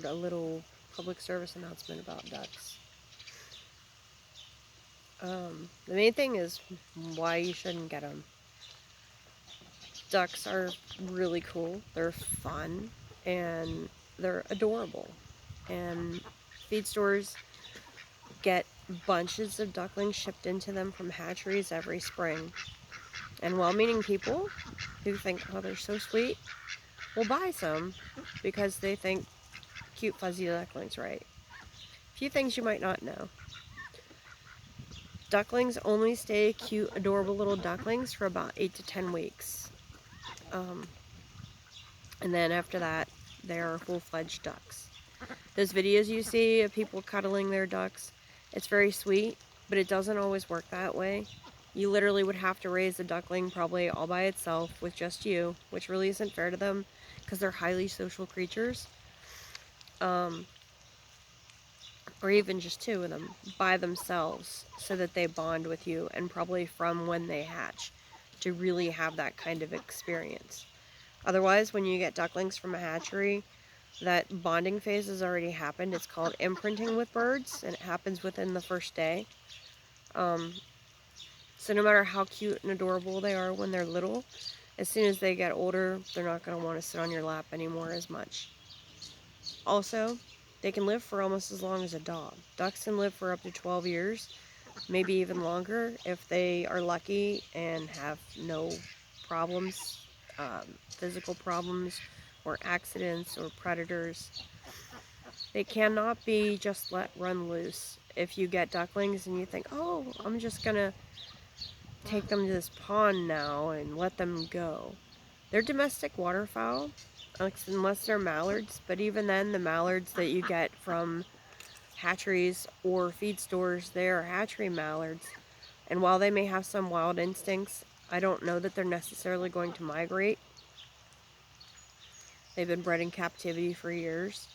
A little public service announcement about ducks. The main thing is why you shouldn't get them. Ducks are really cool, they're fun, and they're adorable. And feed stores get bunches of ducklings shipped into them from hatcheries every spring. And well-meaning people who think, oh, they're so sweet, will buy some because they think cute fuzzy ducklings, right? A few things you might not know. Ducklings only stay cute, adorable little ducklings for about 8 to 10 weeks. Um, and then after that, they are full-fledged ducks. Those videos you see of people cuddling their ducks, it's very sweet, but it doesn't always work that way. You literally would have to raise a duckling probably all by itself with just you, which really isn't fair to them because they're highly social creatures. Or even just two of them by themselves so that they bond with you, and probably from when they hatch, to really have that kind of experience. Otherwise, when you get ducklings from a hatchery, that bonding phase has already happened. It's called imprinting with birds, and it happens within the first day. So no matter how cute and adorable they are when they're little, as soon as they get older, they're not going to want to sit on your lap anymore as much. Also, they can live for almost as long as a dog. Ducks can live for up to 12 years, maybe even longer if they are lucky and have no problems, physical problems or accidents or predators. They cannot be just let run loose. If you get ducklings and you think, oh, I'm just going to take them to this pond now and let them go. They're domestic waterfowl, unless they're mallards, but even then, the mallards that you get from hatcheries or feed stores, they are hatchery mallards. And while they may have some wild instincts, I don't know that they're necessarily going to migrate. They've been bred in captivity for years.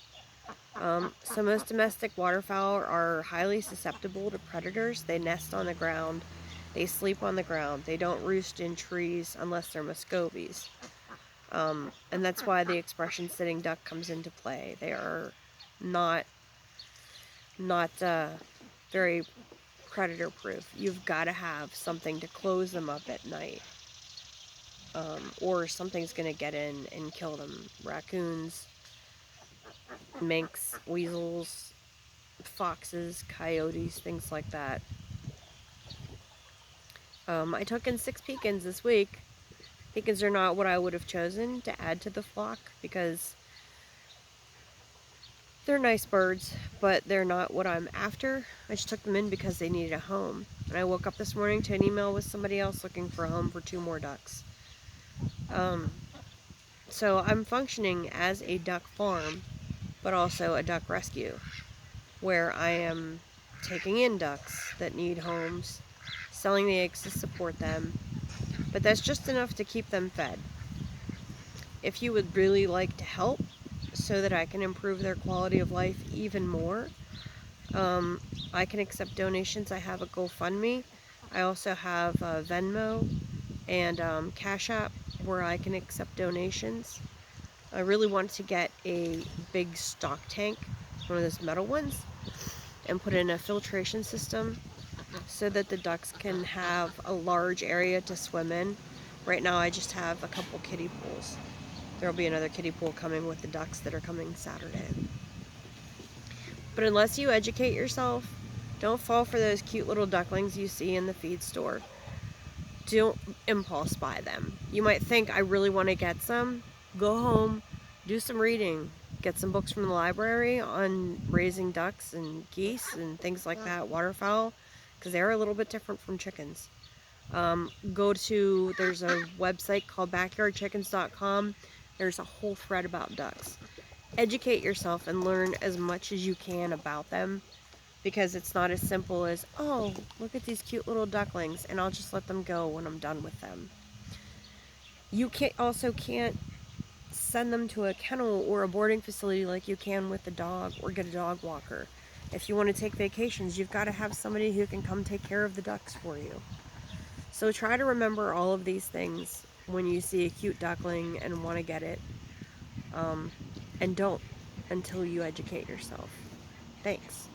So most domestic waterfowl are highly susceptible to predators. They nest on the ground. They sleep on the ground. They don't roost in trees unless they're Muscovies. And that's why the expression sitting duck comes into play. They are not very predator proof. You've got to have something to close them up at night. Or something's going to get in and kill them. Raccoons, minks, weasels, foxes, coyotes, things like that. I took in 6 pecans this week. Pecans are not what I would have chosen to add to the flock because they're nice birds, but they're not what I'm after. I just took them in because they needed a home. And I woke up this morning to an email with somebody else looking for a home for 2 more ducks. So I'm functioning as a duck farm, but also a duck rescue, where I am taking in ducks that need homes, selling the eggs to support them, but that's just enough to keep them fed. If you would really like to help so that I can improve their quality of life even more, I can accept donations. I have a GoFundMe. I also have Venmo and Cash App where I can accept donations. I really want to get a big stock tank, one of those metal ones, and put in a filtration system so that the ducks can have a large area to swim in. Right now I just have a couple kiddie pools. There'll be another kiddie pool coming with the ducks that are coming Saturday. But unless you educate yourself, don't fall for those cute little ducklings you see in the feed store. Don't impulse buy them. You might think, I really want to get some. Go home, do some reading, get some books from the library on raising ducks and geese and things like that, waterfowl, because they're a little bit different from chickens. There's a website called backyardchickens.com. There's a whole thread about ducks. Educate yourself and learn as much as you can about them, because it's not as simple as, oh, look at these cute little ducklings and I'll just let them go when I'm done with them. You can't send them to a kennel or a boarding facility like you can with a dog, or get a dog walker. If you want to take vacations, you've got to have somebody who can come take care of the ducks for you. So try to remember all of these things when you see a cute duckling and want to get it. And don't until you educate yourself. Thanks.